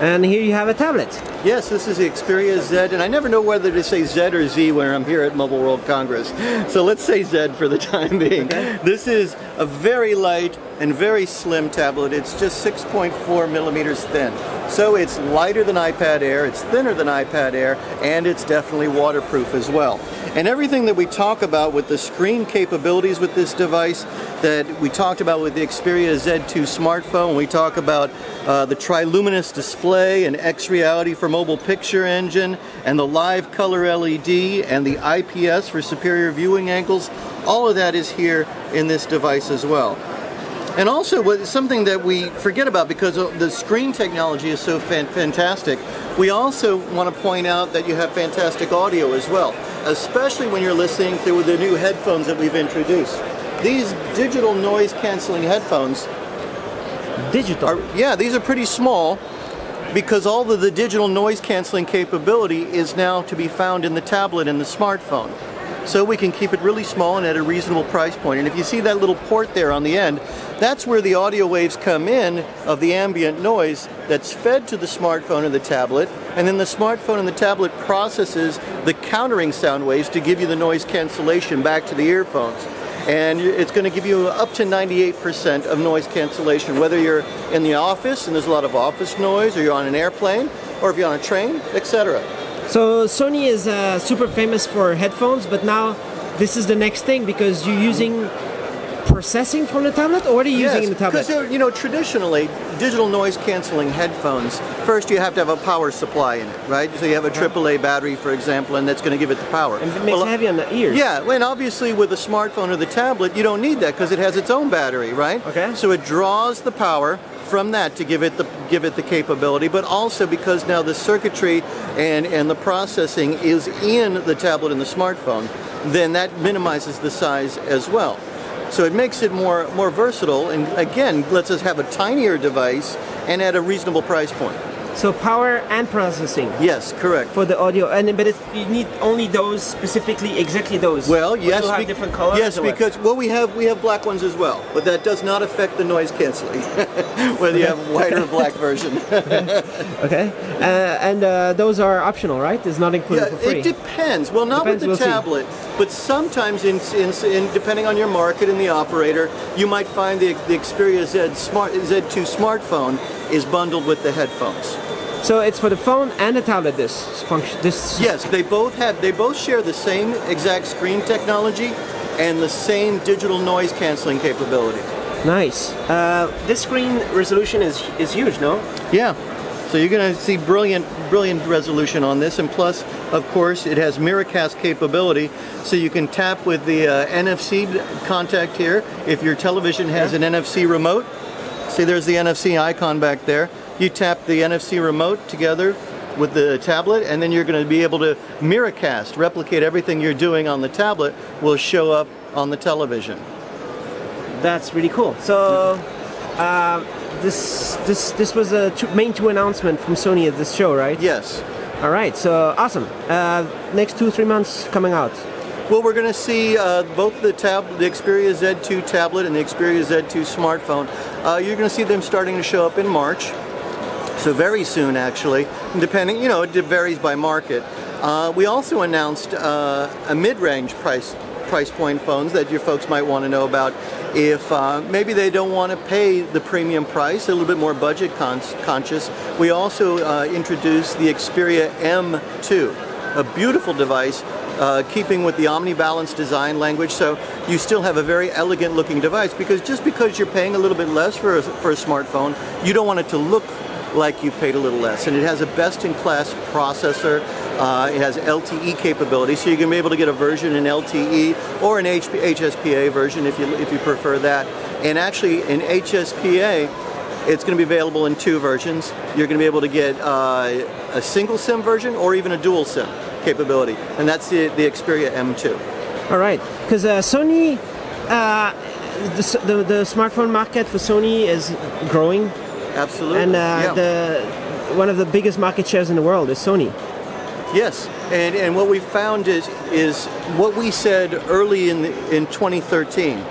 And here you have a tablet. Yes, this is the Xperia Z, and I never know whether to say Z or Z when I'm here at Mobile World Congress. So let's say Z for the time being. Okay. This is a very light and very slim tablet. It's just 6.4 millimeters thin. So it's lighter than iPad Air, it's thinner than iPad Air, and it's definitely waterproof as well. And everything that we talk about with the screen capabilities with this device, that we talked about with the Xperia Z2 smartphone, we talk about the triluminous display and X-Reality for mobile picture engine, and the live color LED, and the IPS for superior viewing angles, all of that is here in this device as well. And also, something that we forget about because the screen technology is so fantastic, we also want to point out that you have fantastic audio as well, especially when you're listening through the new headphones that we've introduced. These digital noise canceling headphones, these are pretty small because all of the digital noise canceling capability is now to be found in the tablet and the smartphone. So we can keep it really small and at a reasonable price point. And if you see that little port there on the end, that's where the audio waves come in of the ambient noise that's fed to the smartphone and the tablet, and then the smartphone and the tablet processes the countering sound waves to give you the noise cancellation back to the earphones. And it's going to give you up to 98% of noise cancellation, whether you're in the office and there's a lot of office noise, or you're on an airplane, or if you're on a train, etc. So Sony is super famous for headphones, but now this is the next thing because you're using processing from the tablet, or what are you using in the tablet? Because, you know, traditionally, digital noise canceling headphones, first you have to have a power supply in it, right? So you have a AAA battery, for example, and that's going to give it the power. And it makes it heavy on the ears. Yeah, and obviously with a smartphone or the tablet, you don't need that because it has its own battery, right? Okay. So it draws the power from that to give it the capability, but also because now the circuitry and the processing is in the tablet and the smartphone, then that minimizes the size as well. So it makes it more versatile, and again lets us have a tinier device and at a reasonable price point. So power and processing. Yes, correct. For the audio, but you need only those specifically, exactly those. Well, yes, have different colors. Yes, because we have black ones as well, but that does not affect the noise canceling. Whether you have a white or black version. Okay, and those are optional, right? It's not included for free. It depends. Well, not with the tablet, but sometimes in depending on your market and the operator, you might find the Xperia Z2 smartphone is bundled with the headphones. So it's for the phone and the tablet. This function. Yes, they both share the same exact screen technology and the same digital noise canceling capability. Nice. This screen resolution is huge, no? Yeah. So you're going to see brilliant resolution on this, and plus, of course, it has Miracast capability, so you can tap with the NFC contact here. If your television has an NFC remote, see there's the NFC icon back there. You tap the NFC remote together with the tablet, and then you're going to be able to Miracast, replicate everything you're doing on the tablet will show up on the television. That's really cool. So. This was the main two announcements from Sony at this show, right? Yes. All right, so awesome. Next 2-3 months coming out. Well, we're going to see both the Xperia Z2 tablet and the Xperia Z2 smartphone. You're going to see them starting to show up in March, so very soon actually. Depending, you know, it varies by market. We also announced a mid-range price point phones that your folks might want to know about if maybe they don't want to pay the premium price, a little bit more budget conscious. We also introduced the Xperia M2, a beautiful device, keeping with the omnibalance design language, so you still have a very elegant looking device, because just because you're paying a little bit less for a smartphone, you don't want it to look like you've paid a little less. And it has a best-in-class processor. It has LTE capability, so you can be able to get a version in LTE or an HSPA version if you prefer that. And actually, in HSPA, it's going to be available in 2 versions. You're going to be able to get a single SIM version or even a dual SIM capability, and that's the Xperia M2. All right, because Sony, the smartphone market for Sony is growing. Absolutely. And one of the biggest market shares in the world is Sony. Yes, and what we found is what we said early in 2013,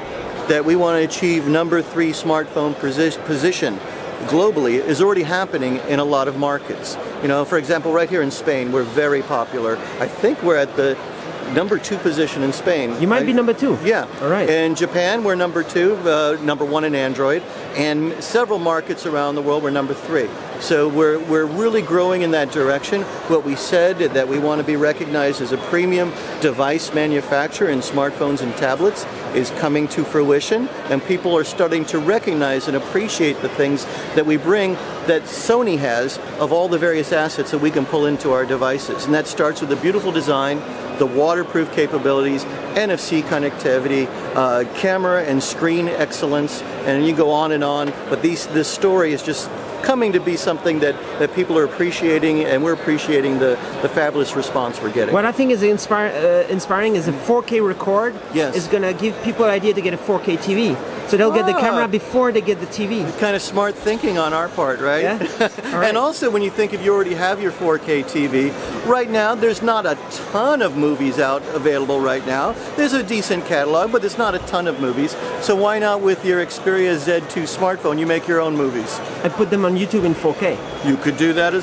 that we want to achieve #3 smartphone position globally is already happening in a lot of markets. You know, for example, right here in Spain, we're very popular. I think we're at the #2 position in Spain. You might be #2. Yeah. All right. In Japan, we're #2, #1 in Android, and several markets around the world, we're #3. So we're really growing in that direction. What we said that we want to be recognized as a premium device manufacturer in smartphones and tablets is coming to fruition, and people are starting to recognize and appreciate the things that we bring that Sony has of all the various assets that we can pull into our devices. And that starts with a beautiful design, the waterproof capabilities, NFC connectivity, camera and screen excellence, and you go on and on. But this story is just coming to be something that people are appreciating, and we're appreciating the fabulous response we're getting. What I think is inspiring is a 4K record. Yes. Is going to give people an idea to get a 4K TV. So they'll get the camera before they get the TV. Kind of smart thinking on our part, right? Yeah. All right. And also when you think if you already have your 4K TV, right now there's not a ton of movies out available right now. There's a decent catalog, but there's not a ton of movies. So why not with your Xperia Z2 smartphone, you make your own movies? I put them on YouTube in 4K. You could do that as